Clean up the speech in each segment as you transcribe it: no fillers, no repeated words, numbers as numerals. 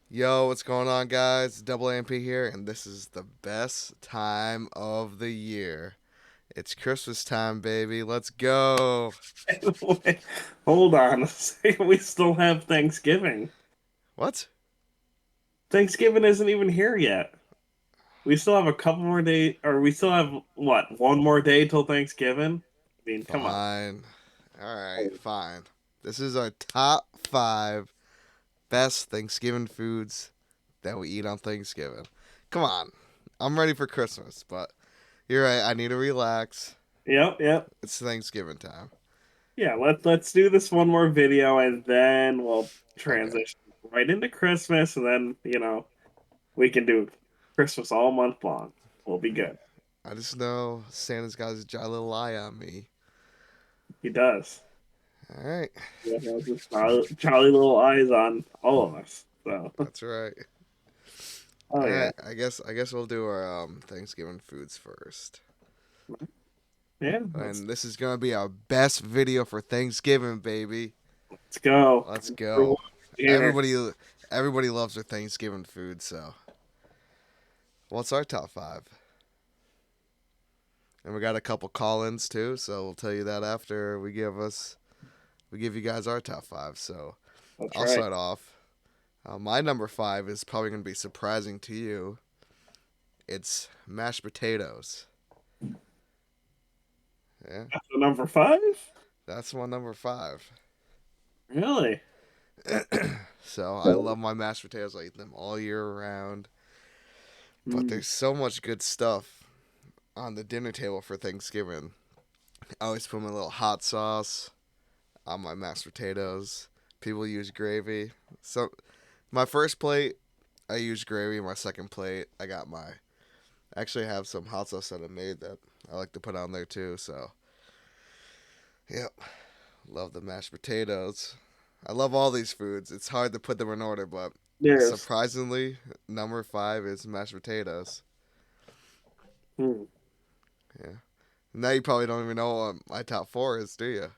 Yo, what's going on, guys? Double AAMP here, and this is the best time of the year. It's Christmas time, baby. Let's go. Wait, hold on a second. We still have Thanksgiving. What? Thanksgiving isn't even here yet. We still have a couple more days, or we still have what, one more day till Thanksgiving? I mean, come on. Fine. All right, fine. This is our top five best Thanksgiving foods that we eat on Thanksgiving. Come on. I'm ready for Christmas, but you're right. I need to relax. Yep, yep. It's Thanksgiving time. Yeah, let's do this one more video and then we'll Okay. transition right into Christmas and then, we can do Christmas all month long. We'll be good. I just know Santa's got his jolly little eye on me. He does. All right. He has his jolly little eyes on all of us. So, That's right. oh All yeah. right, I guess we'll do our Thanksgiving foods first. Yeah, And this is gonna be our best video for Thanksgiving, baby. let's go. Let's Everyone go. here. Everybody loves their Thanksgiving food, so what's our top five? And we got a couple call-ins too, so we'll tell you that after we give you guys our top five. So That's I'll right. start off. My number five is probably gonna be surprising to you. It's mashed potatoes. Yeah, That's the number five? that's my number five. Really? So I love my mashed potatoes. I eat them all year round. But Mm. there's so much good stuff on the dinner table for Thanksgiving. I always put my little hot sauce on my mashed potatoes. People use gravy. So my first plate, I use gravy. My second plate, I actually have some hot sauce that I made that I like to put on there too. So, yep, love the mashed potatoes. I love all these foods. It's hard to put them in order, but Yes. surprisingly, number five is mashed potatoes. Hmm. Yeah. Now you probably don't even know what my top four is, do you?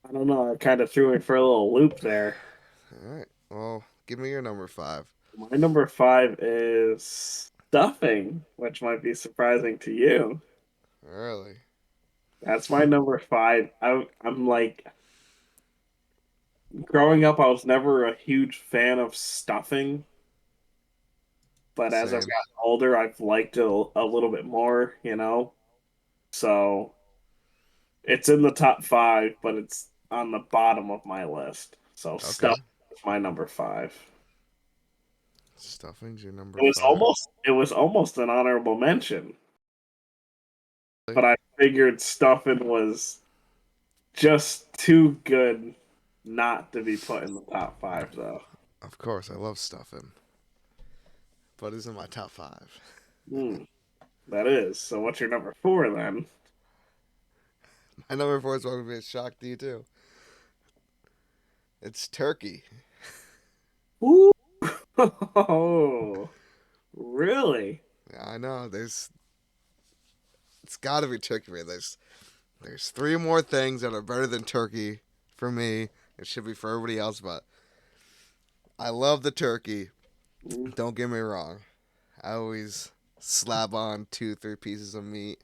I don't know. It kind of threw me for a little loop there. All right. Well, give me your number five. My number five is stuffing, which might be surprising to you. Really? That's my number five. I'm like, growing up, I was never a huge fan of stuffing, but as I've Same. gotten older, I've liked it a little bit more. So it's in the top five, but it's on the bottom of my list. So Okay. stuff is my number five. Stuffing's your number It was five. almost it was almost an honorable mention, Really? but I figured stuffing was just too good not to be put in the top five though. Of course, I love stuffing, but it's in my top five. Hmm, that is. So what's your number four then? My number four is going to be a shock to you too. It's turkey. Ooh. Oh, really? Yeah, I know. It's got to be turkey, man. There's three more things that are better than turkey for me. It should be for everybody else, but I love the turkey. Mm. Don't get me wrong. I always slap on two, three pieces of meat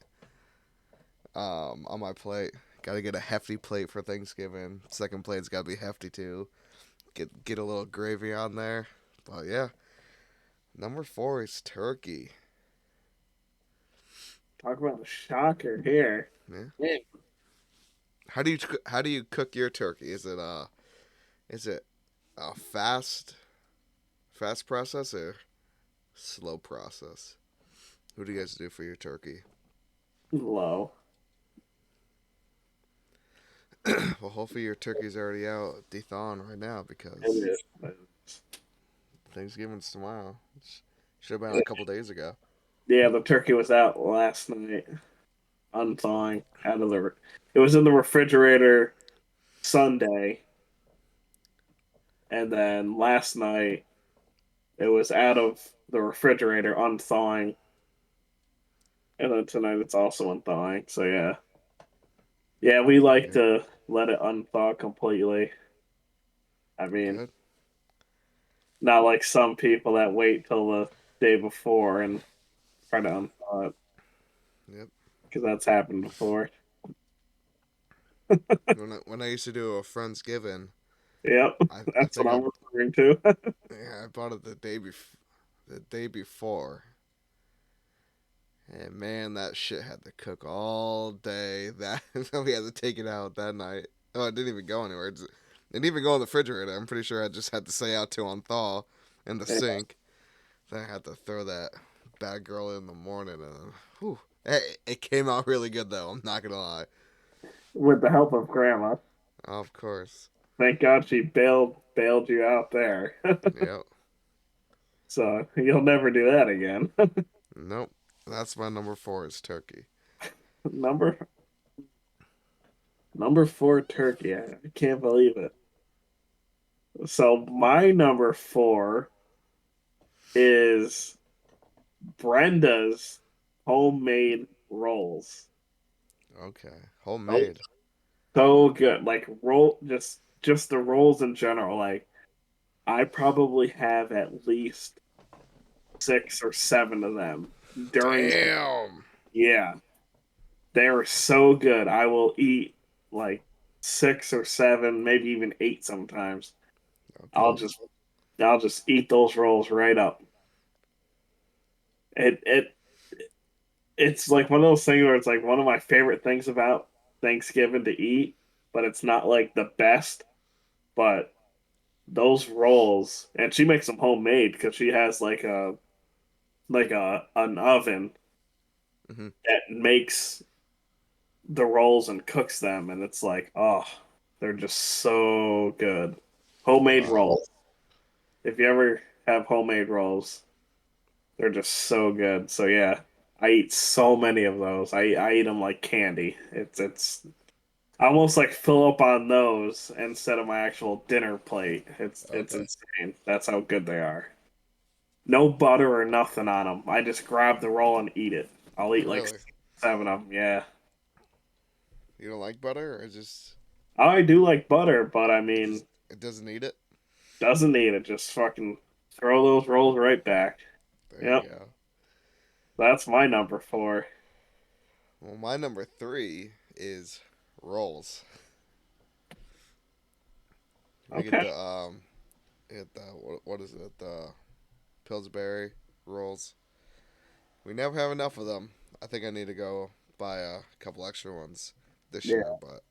on my plate. Got to get a hefty plate for Thanksgiving. Second plate's got to be hefty too. Get a little gravy on there. But yeah, number four is turkey. Talk about a shocker here. Yeah. Yeah. How do you cook your turkey? Is it a fast process or slow process? What do you guys do for your turkey? Low. Well, hopefully your turkey's already out thawing right now It because is. Thanksgiving's tomorrow. Should have been a couple days ago. Yeah, the turkey was out last night, unthawing out of the. It was in the refrigerator Sunday, and then last night it was out of the refrigerator unthawing, and then tonight it's also unthawing. So yeah, yeah, we like Good, to let it unthaw completely. I mean, good. Not like some people that wait till the day before and try to unthaw it, Yep. because that's happened before. When I used to do a Friendsgiving, Yep, I that's what think I I'm referring to. yeah, I bought it the day before, and man, that shit had to cook all day. That we had to take it out that night. Oh, it didn't even go anywhere. It didn't even go in the refrigerator. I'm pretty sure I just had to stay out to unthaw in the Yeah, sink. Then I had to throw that bad girl in the morning, and whew, it came out really good though. I'm not gonna lie. with the help of Grandma. Of course. Thank God she bailed you out there. Yep. So you'll never do that again. Nope. That's my number four is turkey. Number number four, turkey. I can't believe it. So my number four is Brenda's homemade rolls. Okay. Oh, Homemade. so good. Like roll, just the rolls in general. Like I probably have at least 6 or 7 of them during. Damn. Yeah, they are so good. I will eat like 6 or 7, maybe even 8 sometimes. I'll Okay. just I'll just eat those rolls right up. It it's like one of those things where it's like one of my favorite things about Thanksgiving to eat, but it's not like the best. But those rolls, and she makes them homemade because she has like a an oven Hmm. that makes the rolls and cooks them, and it's like, oh, they're just so good. Homemade Wow. rolls. If you ever have homemade rolls, they're just so good. So yeah, I eat so many of those. I eat them like candy. It's I almost like fill up on those instead of my actual dinner plate. It's Okay. insane. That's how good they are. No butter or nothing on them. I just grab the roll and eat it. I'll eat like Really? 6, 7 of them. Yeah. You don't like butter, or just I do like butter, but I it mean, just it doesn't eat it? doesn't need it. Just fucking throw those rolls right back. There you Yep. go. That's my number four. Well, my number three is rolls. We get Okay. the what is it? The Pillsbury rolls. We never have enough of them. I think I need to go buy a couple extra ones this Yeah. year, but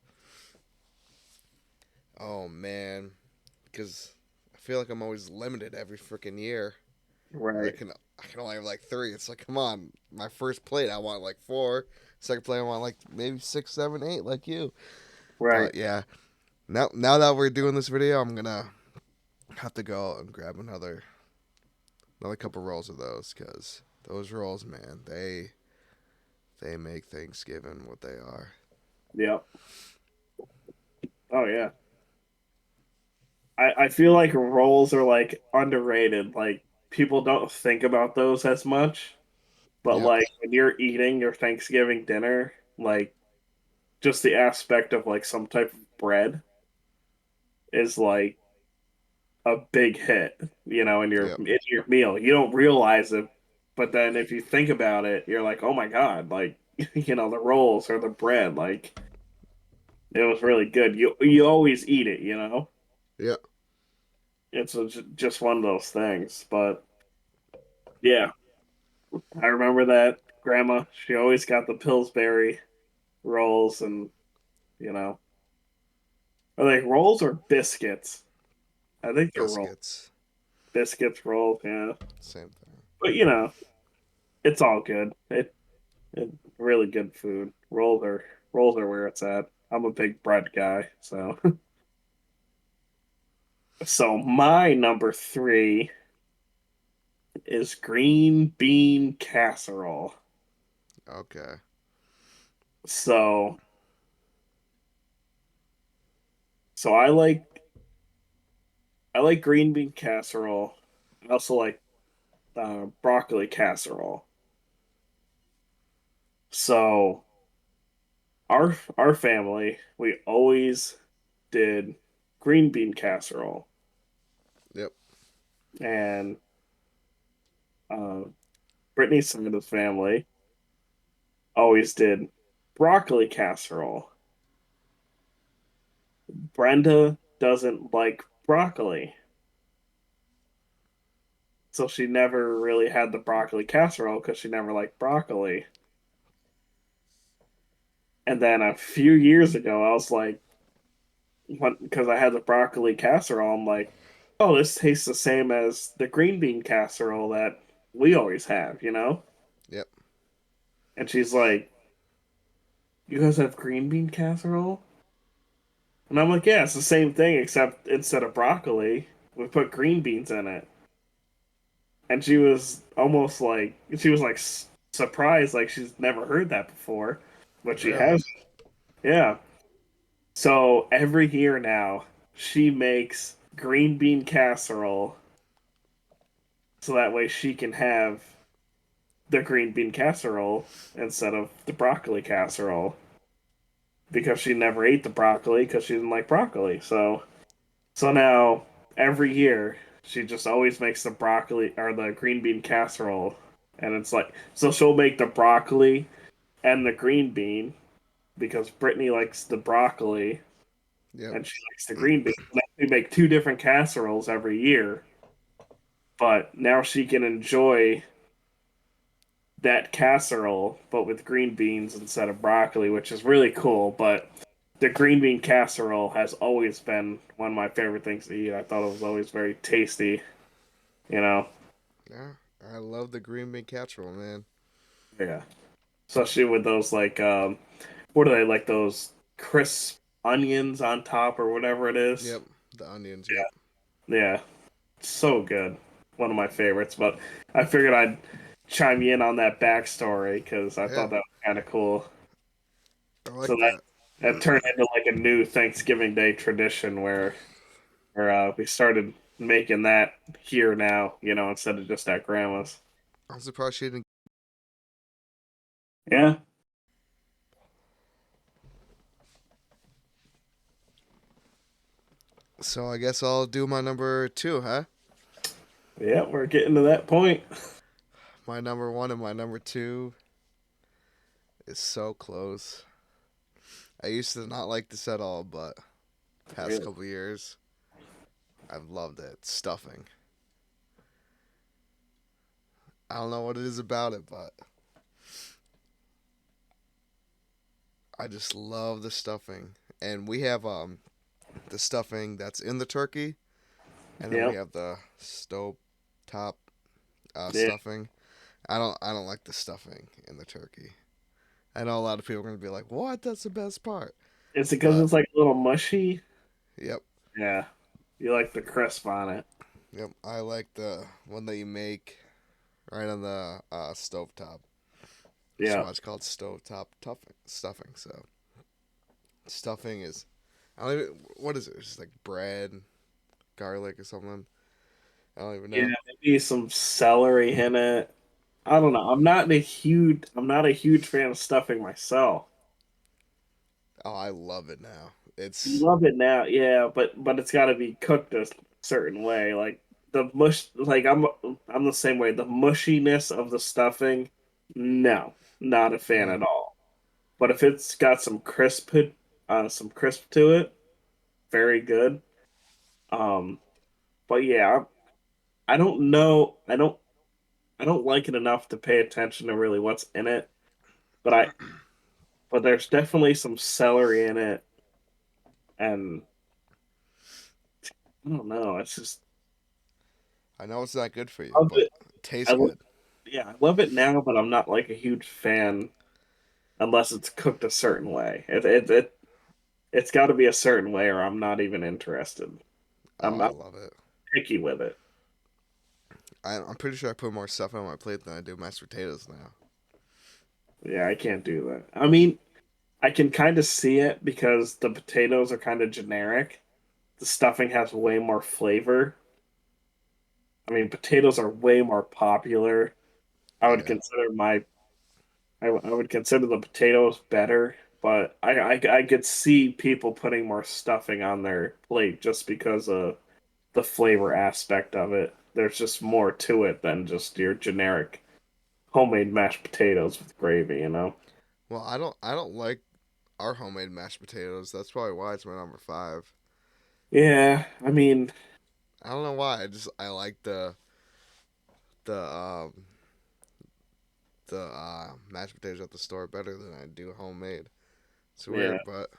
oh man, because I feel like I'm always limited every freaking year. I Right. can I can only have like three. It's like, come on, my first plate I want like four. Second plate I want like maybe 6, 7, 8, like you. Right. But yeah, now that we're doing this video, I'm gonna have to go and grab another couple rolls of those, because those rolls, man, they make Thanksgiving what they are. Yep. Oh yeah. I feel like rolls are like underrated. Like people don't think about those as much. But Yep, like when you're eating your Thanksgiving dinner, like just the aspect of like some type of bread is like a big hit, in your yep, meal. You don't realize it, but then if you think about it, you're like, oh my God, like the rolls or the bread, like it was really good. You always eat it. yep. It's just one of those things. But yeah, I remember that grandma, she always got the Pillsbury rolls and you know, are they rolls or biscuits? I think they're rolls. Biscuits, Biscuits, rolls, yeah. same thing. But it's all good. It really good food. Rolls are where it's at. I'm a big bread guy, so so my number three is green bean casserole. Okay, So so I like green bean casserole. I also like broccoli casserole. So our family, we always did green bean casserole. yep. and uh, Brittany's side of the family always did broccoli casserole. Brenda doesn't like broccoli, so she never really had the broccoli casserole because she never liked broccoli. And then a few years ago, I was like, because I had the broccoli casserole, I'm like, oh, this tastes the same as the green bean casserole that we always have, you know? Yep. And she's like, you guys have green bean casserole? And I'm like, yeah, it's the same thing, except instead of broccoli, we put green beans in it. And she was almost like, she was like surprised, like she's never heard that before, but she Really? has. Yeah. So every year now, she makes green bean casserole so that way she can have the green bean casserole instead of the broccoli casserole because she never ate the broccoli because she didn't like broccoli. So now every year she just always makes the broccoli or the green bean casserole, and it's like so she'll make the broccoli and the green bean because Brittany likes the broccoli Yep. and she likes the green bean. And we make two different casseroles every year, but now she can enjoy that casserole, but with green beans instead of broccoli, which is really cool. But the green bean casserole has always been one of my favorite things to eat. I thought it was always very tasty, you know? Yeah. I love the green bean casserole, man. Yeah. Especially with those what are they, like those crisp onions on top or whatever it is? Yep. The onions. Yep. Yeah. Yeah. So good. One of my favorites. But I figured I'd chime in on that backstory because I Yeah. thought that was kind of cool. I So like that. that turned into like a new Thanksgiving Day tradition where we started making that here now, instead of just at grandma's. I'm surprised she didn't. Yeah, So I guess I'll do my number two, huh? yeah, we're getting to that point. My number one and my number two is so close. I used to not like this at all, but past Really? couple years, I've loved it. Stuffing. I don't know what it is about it, but I just love the stuffing. And we have the stuffing that's in the turkey, and then we Yep. have the stove top Yeah. stuffing. I don't like the stuffing in the turkey. I know a lot of people are gonna be like, "What? That's the best part." Is it because But it's like a little mushy? yep, Yeah. You like the crisp on it. yep. I like the one that you make right on the stove top. That's Yeah. why it's called stovetop stuffing. So stuffing is, I don't even, what is it? It's just like bread, garlic, or something. I don't even Yeah, know. maybe some celery in it. I don't know. I'm not a huge fan of stuffing myself. Oh, I love it now. You It's love it now, yeah, but it's got to be cooked a certain way. Like the mush, like I'm the same way. The mushiness of the stuffing, no, not a fan mm, at all. But if it's got some crisp to it, very good. Um, but yeah, I don't know. I don't like it enough to pay attention to really what's in it. But there's definitely some celery in it, and I don't know. It's just I know it's not good for I you, love but it. it tastes I love good. Yeah, I love it now, but I'm not like a huge fan unless it's cooked a certain way. It's got to be a certain way, or I'm not even interested. Oh, I'm I love it. picky with it. I'm pretty sure I put more stuff on my plate than I do mashed potatoes now. Yeah, I can't do that. I mean, I can kind of see it because the potatoes are kind of generic. The stuffing has way more flavor. I mean, potatoes are way more popular. I would Yeah. consider my I would consider the potatoes better, but I could see people putting more stuffing on their plate just because of the flavor aspect of it. There's just more to it than just your generic homemade mashed potatoes with gravy, you know? Well, I don't like our homemade mashed potatoes. That's probably why it's my number five. Yeah, I mean, I don't know why. I like the mashed potatoes at the store better than I do homemade. It's yeah. weird, but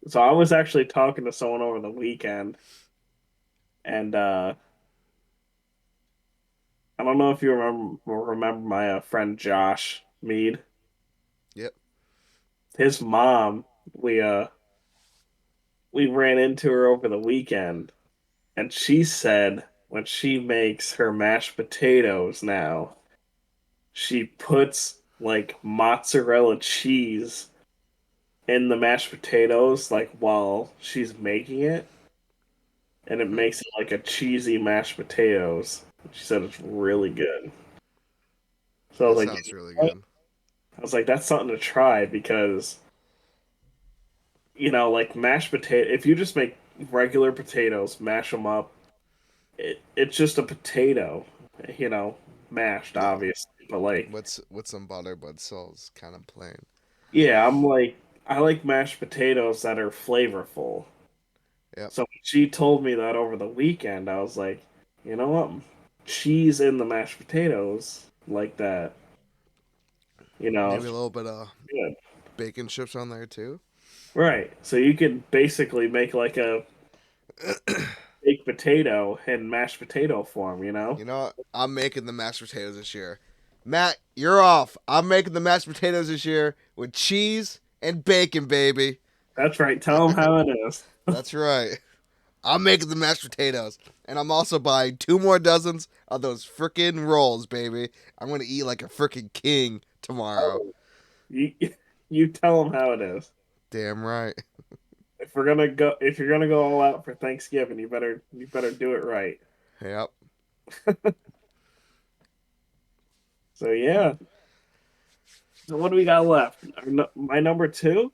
So I was actually talking to someone over the weekend, and I don't know if you remember my friend Josh Mead. yep. His mom, we ran into her over the weekend, and she said when she makes her mashed potatoes now, she puts like mozzarella cheese in the mashed potatoes like while she's making it, and it Hmm. makes it like a cheesy mashed potatoes. She said it's really good. So I was That like, sounds really what? good. I was like, that's something to try because like mashed potato. If you just make regular potatoes, mash them up, it's just a potato, you know, mashed Yeah. obviously. But like, With some butter, but it's kind of plain. yeah, I like mashed potatoes that are flavorful. Yep. So when she told me that over the weekend, I was like, you know what? Cheese in the mashed potatoes like that, Maybe it's a little bit of good. bacon chips on there too. Right. So you could basically make like a baked potato in mashed potato form, you know? You know what? I'm making the mashed potatoes this year. Matt, you're off. I'm making the mashed potatoes this year with cheese and bacon, baby. That's right. Tell them how it is. That's right. I'm making the mashed potatoes. And I'm also buying 2 more dozens of those frickin' rolls, baby. I'm gonna eat like a frickin' king tomorrow. Oh, you you tell them how it is. Damn right. If you're gonna go all out for Thanksgiving, you better do it right. Yep. So yeah. So what do we got left? My number two.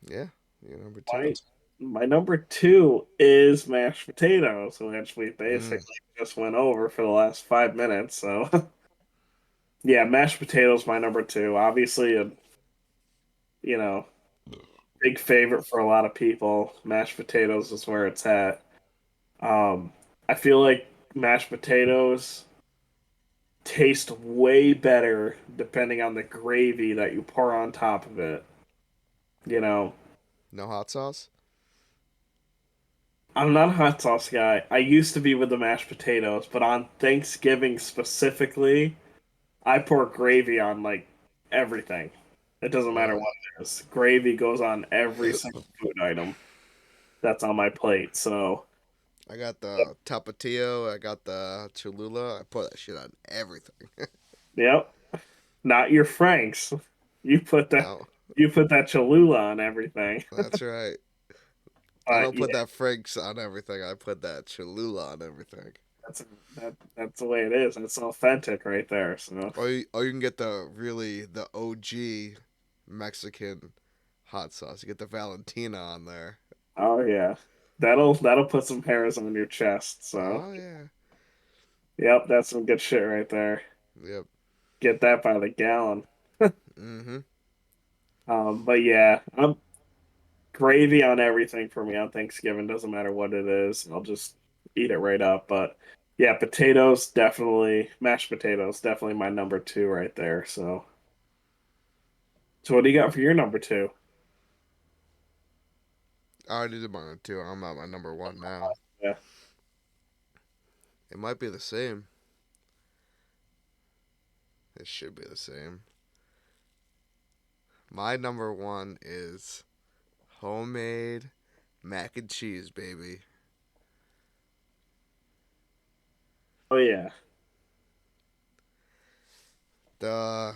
Yeah. You're number My two. my number two is mashed potatoes, which we Mm. basically just went over for the last 5 minutes. So yeah, mashed potatoes my number two. Obviously, a you know big favorite for a lot of people. Mashed potatoes is where it's at. Um, I feel like mashed potatoes taste way better depending on the gravy that you pour on top of it. You know, No hot sauce? I'm not a hot sauce guy. I used to be with the mashed potatoes, but on Thanksgiving specifically, I pour gravy on like everything. It doesn't matter Really? what it is. Gravy goes on every single food item that's on my plate. So, I got the tapatio. I got the Cholula. I put that shit on everything. yep, not your Franks. You put that No, you put that Cholula on everything. that's right. I But don't yeah, put that Franks on everything. I put that Cholula on everything. that's that's the way it is. It's authentic right there. So, Or you can get the OG Mexican hot sauce. You get the Valentina on there. oh yeah, that'll put some hairs on your chest. So, Oh yeah. yep, that's some good shit right there. Yep. Get that by the gallon. Mhm. But yeah, I'm gravy on everything for me on Thanksgiving. Doesn't matter what it is. I'll just eat it right up. But yeah, potatoes definitely, mashed potatoes definitely my number two right there. So what do you got for your number two? I already did mine too. I'm at my number one now. Yeah. It might be the same. It should be the same. My number one is homemade mac and cheese, baby. Oh yeah. The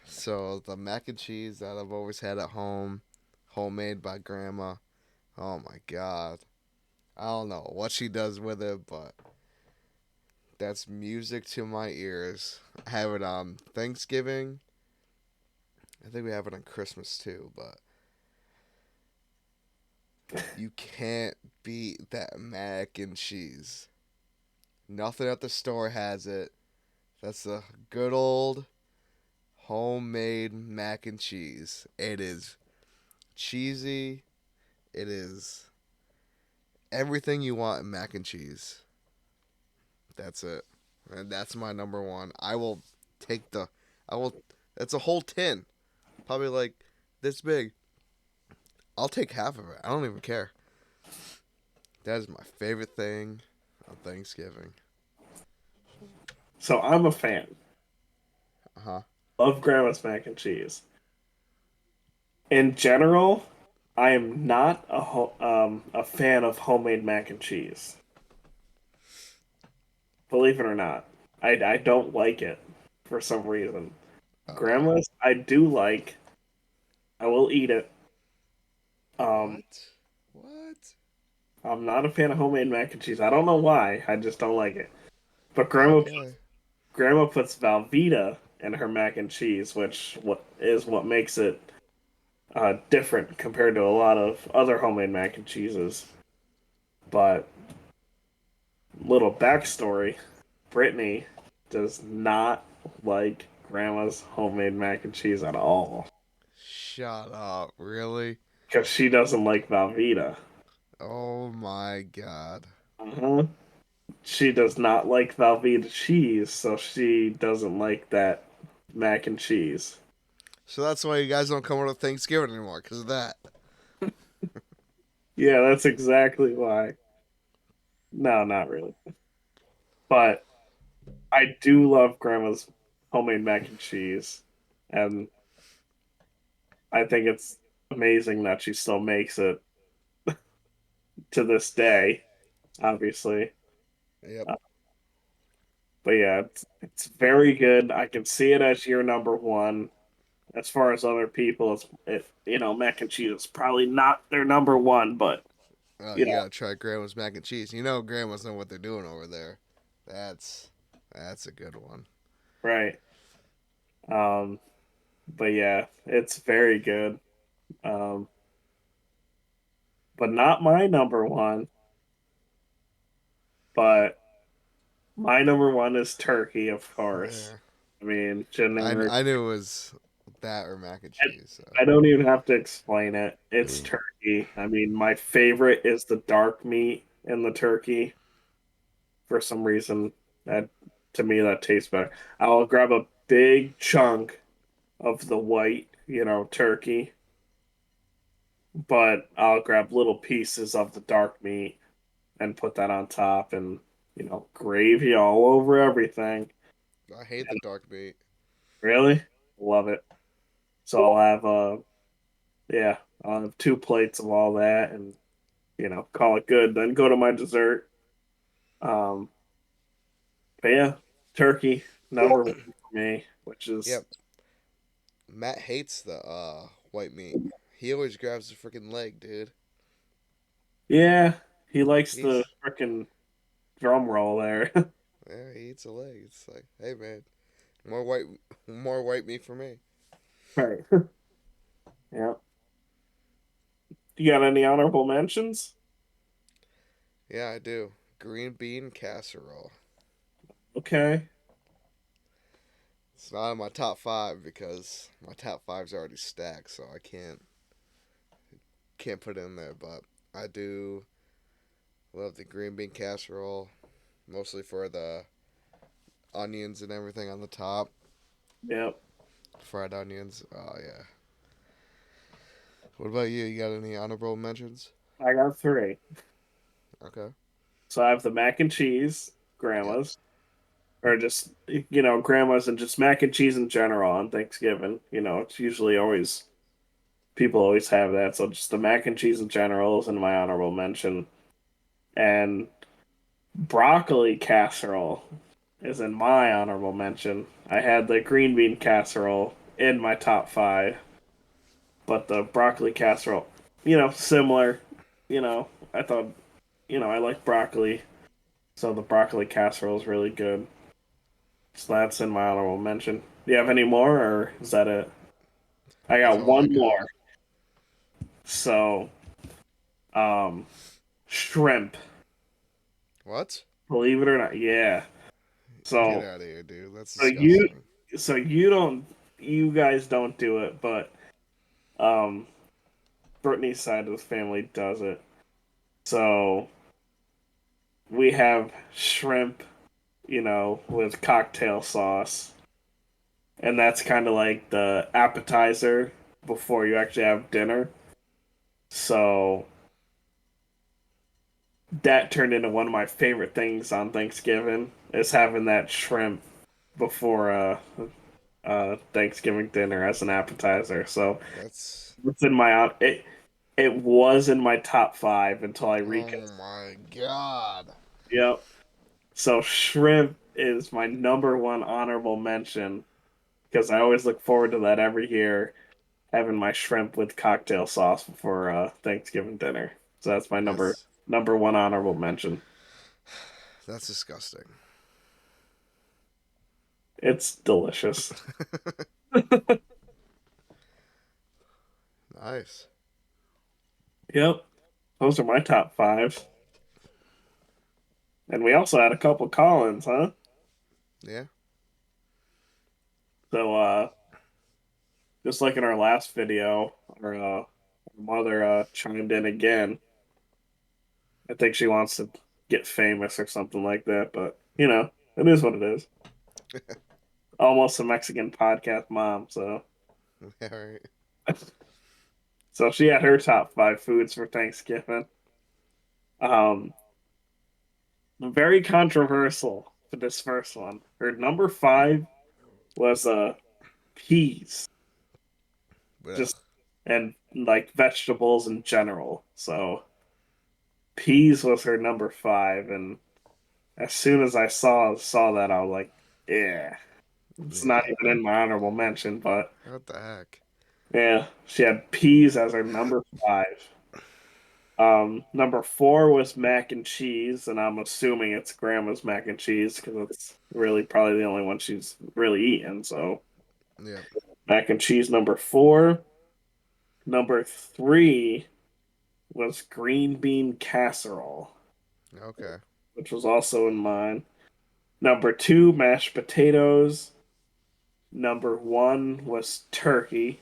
so the mac and cheese that I've always had at home, homemade by grandma. Oh my god. I don't know what she does with it, but that's music to my ears. I have it on Thanksgiving. I think we have it on Christmas too, but You can't beat that mac and cheese. Nothing at the store has it. That's the good old homemade mac and cheese. It is cheesy. It is everything you want in mac and cheese. That's it. And that's my number one. I will take the. I will. It's a whole tin. Probably like this big. I'll take half of it. I don't even care. That is my favorite thing on Thanksgiving. So I'm a fan Uh huh. of Grandma's mac and cheese. In general, I am not a fan of homemade mac and cheese. Believe it or not, I don't like it for some reason. Uh, Grandma's I do like. I will eat it. Um, what? What? I'm not a fan of homemade mac and cheese. I don't know why. I just don't like it. But Okay. Grandma puts Velveeta in her mac and cheese, which what makes it different compared to a lot of other homemade mac and cheeses. But little backstory: Brittany does not like Grandma's homemade mac and cheese at all Shut up. Really? because she doesn't like Velveeta. Oh my god. Uh-huh. She does not like Velveeta cheese, so she doesn't like that mac and cheese. So that's why you guys don't come over to Thanksgiving anymore, because of that. Yeah, that's exactly why. No, not really. But I do love Grandma's homemade mac and cheese, and I think it's amazing that she still makes it to this day, obviously. Yep. Uh, but yeah, it's very good. I can see it as your number one. As far as other people, mac and cheese is probably not their number one, but Oh, you you know, gotta try Grandma's mac and cheese. You know Grandma's know what they're doing over there. That's that's a good one. right. Um, but yeah, it's very good. Um, but not my number one. But my number one is turkey, of course. Yeah. I mean, shouldn't even. I knew it was that or mac and cheese. So. I don't even have to explain it. It's turkey. I mean, my favorite is the dark meat in the turkey. For some reason, that to me that tastes better. I'll grab a big chunk of the white, turkey, but I'll grab little pieces of the dark meat and put that on top and, gravy all over everything. I hate the dark meat. Really? Love it. So yeah, I'll have 2 plates of all that and, call it good. Then go to my dessert. Um, but yeah, turkey, number one for me, which is, Yep. Matt hates the white meat. He always grabs the freaking leg, dude. yeah, he likes the He's frickin' drum roll there. yeah, he eats a leg. It's like, hey man, more white, more white meat for me. Right. Yeah. You got any honorable mentions? Yeah, I do. Green bean casserole. Okay. It's not in my top five because my top five's already stacked, so I can't put it in there. But I do love the green bean casserole, mostly for the onions and everything on the top, Yep. fried onions. Oh yeah. What about you? You got any honorable mentions? I got three. Okay. So I have the mac and cheese, Yep. grandma's, or just, grandma's and just mac and cheese in general on Thanksgiving. It's usually always, people always have that. So just the mac and cheese in general is in my honorable mention. And broccoli casserole is in my honorable mention. I had the green bean casserole in my top five, but the broccoli casserole, similar. I thought, I like broccoli, so the broccoli casserole is really good. So that's in my honorable mention. Do you have any more, or is that it? I That's got all I one got. more. So, Um, Shrimp. What? Believe it or not, yeah. Get So out of here, dude. That's so you disgusting. so you don't you guys don't do it, but um Brittany's side of the family does it. So we have shrimp, with cocktail sauce, and that's kind of like the appetizer before you actually have dinner. So that turned into one of my favorite things on Thanksgiving is having that shrimp before Thanksgiving dinner as an appetizer. So That's. it's in my it was in my top five until I Oh reconsidered. my god. Yep. So shrimp is my number one honorable mention because I always look forward to that every year, having my shrimp with cocktail sauce before Thanksgiving dinner. So that's my That's. number one honorable mention. That's disgusting. It's delicious. Nice. Yep. Those are my top five. And we also had a couple Collins, huh? Yeah. So just like in our last video, our mother chimed in again. I think she wants to get famous or something like that, but it is what it is. Almost a Mexican podcast mom, so Yeah, right. so she had her top five foods for Thanksgiving. Um, very controversial for this first one. Her number five was peas, Ugh. just and like vegetables in general. So peas was her number five, and as soon as I saw that, I was like, yeah, it's not Yeah. even in my honorable mention, but What the heck? yeah, she had peas as her number five. Number four was mac and cheese, and I'm assuming it's grandma's mac and cheese because it's really probably the only one she's really eaten. So Yep. mac and cheese number four. Number three was green bean casserole, Okay. which was also in mine. Number two, mashed potatoes. Number one was turkey.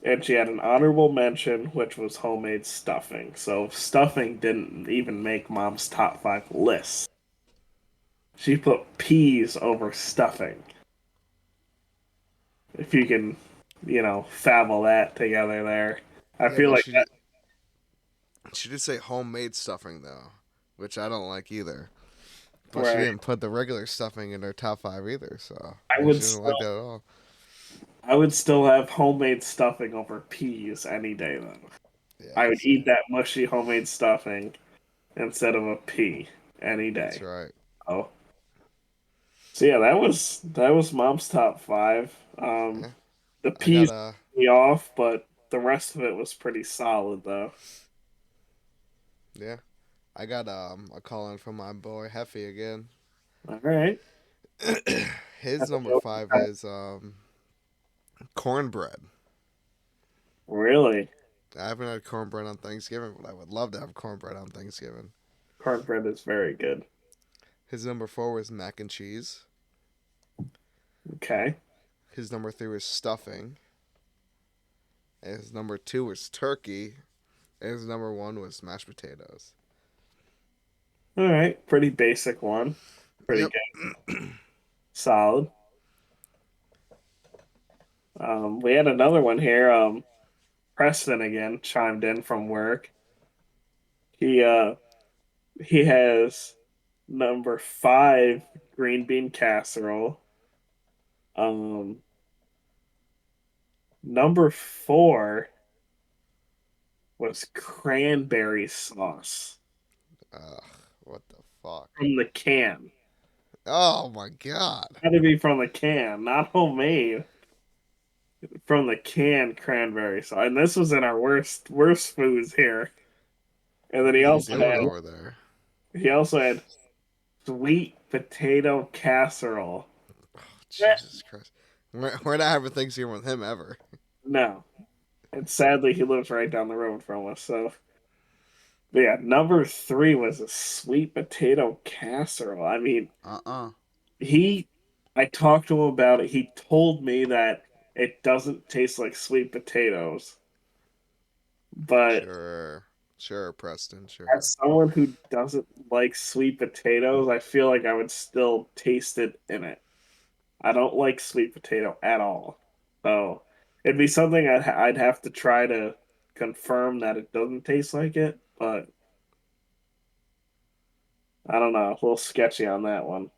And she had an honorable mention, which was homemade stuffing. So stuffing didn't even make mom's top five list. She put peas over stuffing. If you can, fable that together there. I Yeah, feel but like she did. She did say homemade stuffing though, which I don't like either. that, But she right. didn't put the regular stuffing in her top five either, so I maybe would she doesn't still, like that at all. I would still have homemade stuffing over peas any day though. I Yeah, would eat same. that mushy homemade stuffing instead of a pea any That's day. right. Oh, so yeah, that was mom's top five. Yeah. The I got peas threw me off, but the rest of it was pretty solid though. yeah. I got a call in from my boy Heffy again. All right. His number five is cornbread. Really? I haven't had cornbread on Thanksgiving, but I would love to have cornbread on Thanksgiving. Cornbread is very good. His number four was mac and cheese. Okay. His number three was stuffing. And his number two was turkey. And his number one was mashed potatoes. All right. Pretty basic one. Pretty Yep. good. Solid. We had another one here. Preston again chimed in from work. He uh he has number five green bean casserole. Um, Number four was cranberry sauce Ugh, what the fuck? from the can. Oh my god. Had to be from the can, not homemade. From the can cranberry sauce. And this was in our worst foods here. And then What is he doing over there? he also had sweet potato casserole. Eh, Jesus Christ. We're not having Thanksgiving with him ever. no. And sadly he lives right down the road from us, so But yeah, number three was a sweet potato casserole. I mean, Uh-uh. he, I talked to him about it. He told me that it doesn't taste like sweet potatoes, but Sure. Sure, Preston, sure. as someone who doesn't like sweet potatoes, I feel like I would still taste it in it. I don't like sweet potato at all. So it'd be something I'd have to try to confirm that it doesn't taste like it, but I don't know. A little sketchy on that one.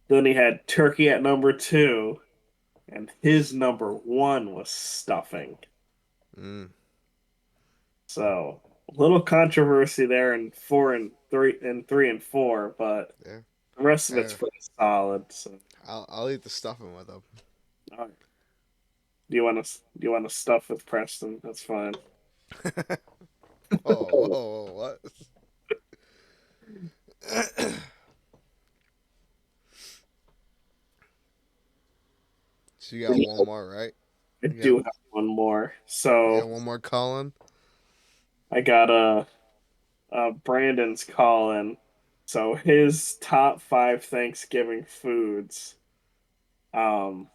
Then he had turkey at number two, and his number one was stuffing. Mm, So a little controversy there in three and four, but yeah. the rest of it's Yeah. pretty solid. So, I'll eat the stuffing with them. all right. Do you want to stuff with Preston? That's fine. Whoa, whoa, whoa, what? So you got one more, right? I You got do have one more. you So got one more, Colin? I got Brandon's calling. So his top five Thanksgiving foods. Um,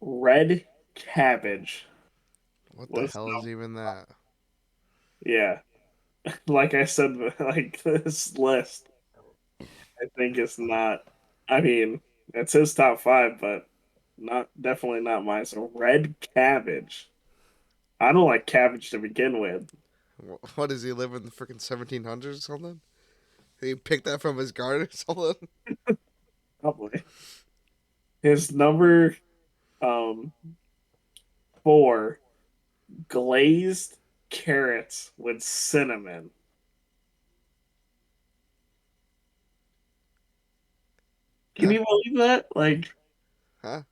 red cabbage What the was hell is even that? yeah. Like I said, like this list, I think is not. I mean, it's his top five, but not definitely not mine. So red cabbage. I don't like cabbage to begin with. What does he live in the freaking 1700s or something? He picked that from his garden or something? Probably his number um four, glazed carrots with cinnamon. Can Huh? you believe that? Like, Huh?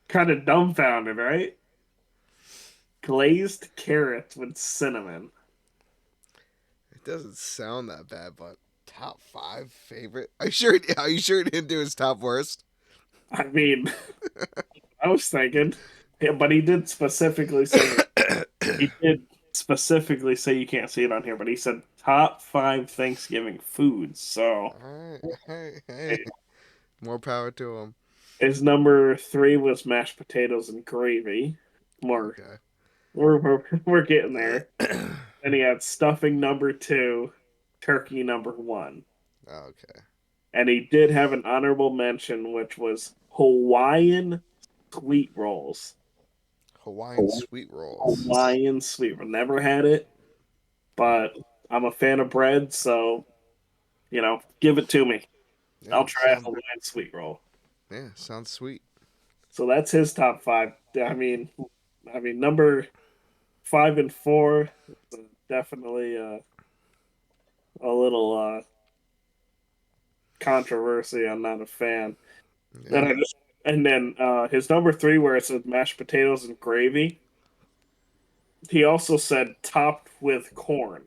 kind of dumbfounded, right? Glazed carrots with cinnamon. It doesn't sound that bad, but top five favorite? Are you sure? Are you sure he didn't do his top worst? I mean, I was thinking, yeah, but he did specifically say you can't see it on here, but he said top five Thanksgiving foods. So Alright, hey, hey. More power to him. his number three was mashed potatoes and gravy. More, Okay. we're getting there. Then he had stuffing number two, turkey number one. Okay. And he did have an honorable mention, which was Hawaiian sweet rolls. Hawaiian sweet rolls. Hawaiian sweet roll. Never had it, but I'm a fan of bread, so give it to me. Yeah, I'll try a Hawaiian sweet roll. sounds sweet. So that's his top five. I mean, number five and four, definitely a little controversy. I'm not a fan. Then Yeah. I just and then his number three, where it says mashed potatoes and gravy, he also said topped with corn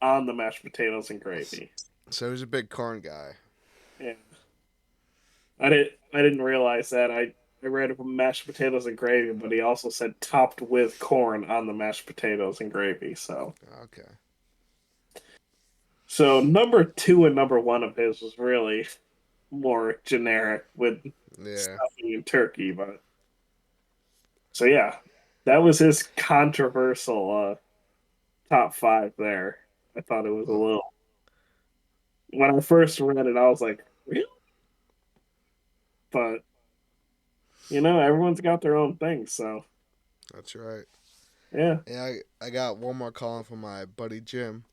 on the mashed potatoes and gravy. So he's a big corn guy. And I didn't realize that. I read it from mashed potatoes and gravy, but he also said topped with corn on the mashed potatoes and gravy. Okay. So number two and number one of his was really more generic with Yeah. stuffing and turkey, but so yeah, that was his controversial top five there. I thought it was a Well, little. When I first read it, I was like, really? But everyone's got their own thing, so that's right. yeah. Yeah, I got one more calling from my buddy Jim.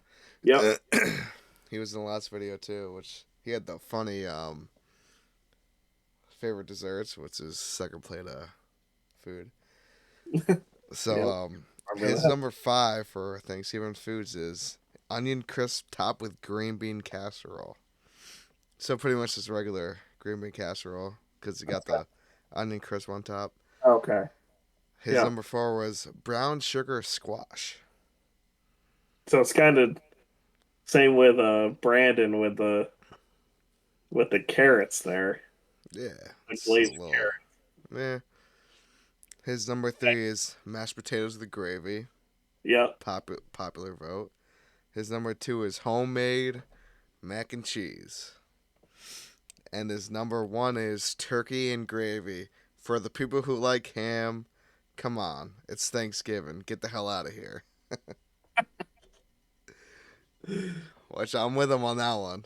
Yep. He was in the last video too, which he had the funny favorite desserts, which is second plate of food. So Yep. Remember his that? number five for Thanksgiving foods is onion crisp topped with green bean casserole. So pretty much just regular green bean casserole because you got the onion crisp on top. Okay. His Yeah. number four was brown sugar squash. So it's kind of same with Brandon with the carrots there. Yeah, The it's a glazed little. carrot. Yeah. His number three is mashed potatoes with gravy. Yep. Popular vote. His number two is homemade mac and cheese. And his number one is turkey and gravy. For the people who like ham, come on. It's Thanksgiving. Get the hell out of here. Which I'm with him on that one.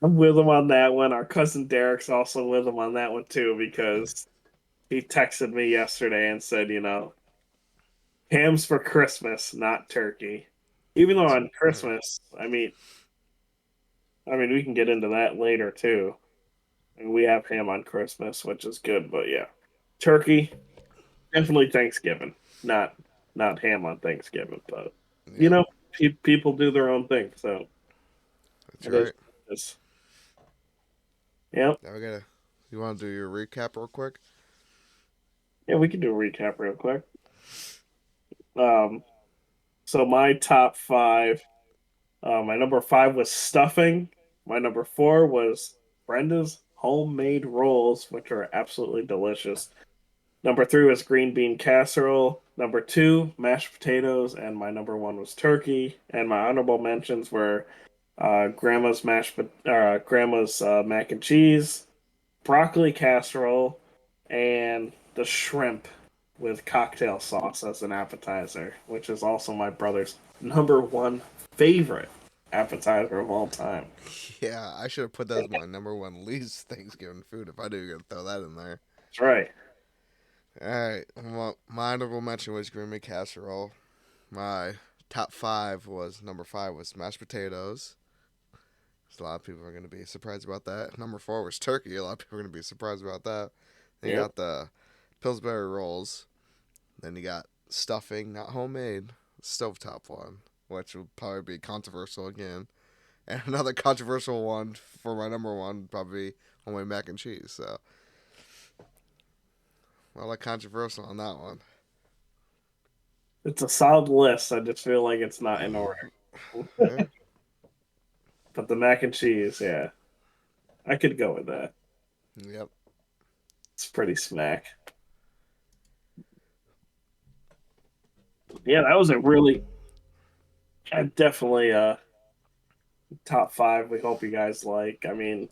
I'm with him on that one. Our cousin Derek's also with him on that one too because he texted me yesterday and said, ham's for Christmas, not turkey. Even though That's on right. Christmas, I mean, we can get into that later too. And we have ham on Christmas, which is good, but yeah, turkey definitely Thanksgiving, not ham on Thanksgiving. But you Yep, know, people do their own thing, so that's it is. right. What it is. Yep. Now we gotta. You want to do your recap real quick? Yeah, we can do a recap real quick. Um, so my top five. My number five was stuffing. My number four was Brenda's homemade rolls, which are absolutely delicious. Number three was green bean casserole. Number two, mashed potatoes, and my number one was turkey. And my honorable mentions were grandma's mac and cheese, broccoli casserole, and the shrimp with cocktail sauce as an appetizer, which is also my brother's number one favorite appetizer of all time. Yeah, I should have put that as my number one least Thanksgiving food if I do gonna throw that in there. That's right. All right, well, my honorable mention was green bean casserole. My top five was number five was mashed potatoes. So a lot of people are gonna be surprised about that. Number four was turkey. A lot of people are gonna be surprised about that. Then you Yep. got the Pillsbury rolls. Then you got stuffing, not homemade, stovetop one, which will probably be controversial again. And another controversial one for my number one, probably homemade mac and cheese. So, well, like controversial on that one. It's a solid list. I just feel like it's not in order. Yeah. But the mac and cheese, yeah, I could go with that. Yep. It's pretty smack. Yeah, that was a really, definitely top five. We hope you guys like. I mean,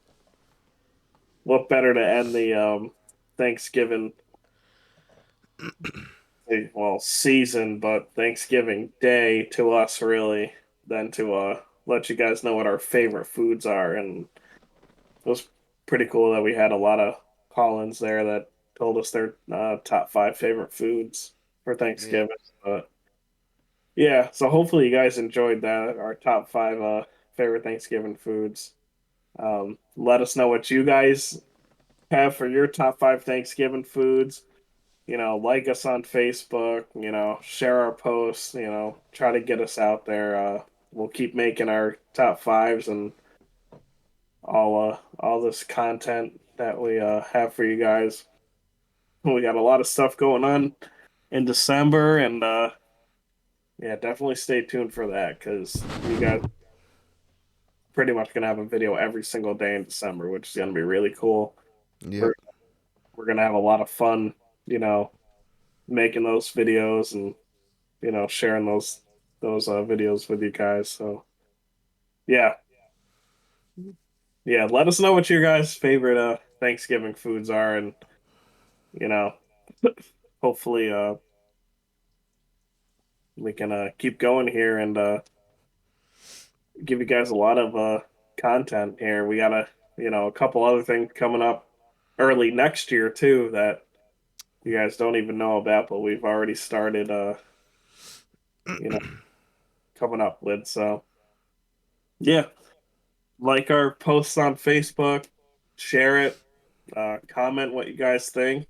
what better to end the Thanksgiving, well, season, but Thanksgiving Day to us really than to let you guys know what our favorite foods are. And it was pretty cool that we had a lot of call-ins there that told us their top five favorite foods for Yep. Thanksgiving. But yeah, so hopefully you guys enjoyed that, our top five favorite Thanksgiving foods. Let us know what you guys have for your top five Thanksgiving foods. Like us on Facebook, share our posts, try to get us out there. We'll keep making our top fives and all this content that we have for you guys. We got a lot of stuff going on in December, and yeah, definitely stay tuned for that because you guys pretty much gonna have a video every single day in December, which is gonna be really cool. Yep. We're we're gonna have a lot of fun, you know, making those videos and sharing those videos with you guys. So yeah, yeah, let us know what your guys' favorite Thanksgiving foods are, and you know, hopefully we can keep going here and give you guys a lot of content here. We got a couple other things coming up early next year too that you guys don't even know about, but we've already started you know coming up with. So yeah, like our posts on Facebook, share it, comment what you guys think,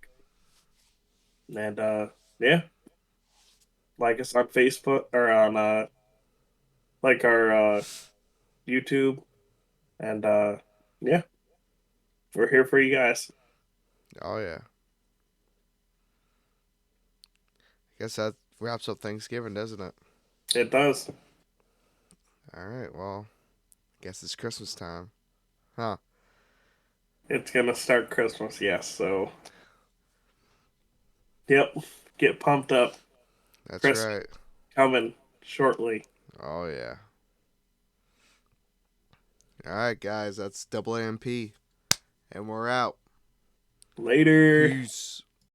and yeah, like us on Facebook or on like our YouTube, and yeah, we're here for you guys. Oh yeah. Guess that wraps up Thanksgiving, doesn't it? It does. All right. Well, guess it's Christmas time, huh? It's gonna start Christmas, yes. So, yep. get pumped up. That's Christmas right. coming shortly. Oh yeah. All right, guys. That's AAMP, and we're out. Later. Peace.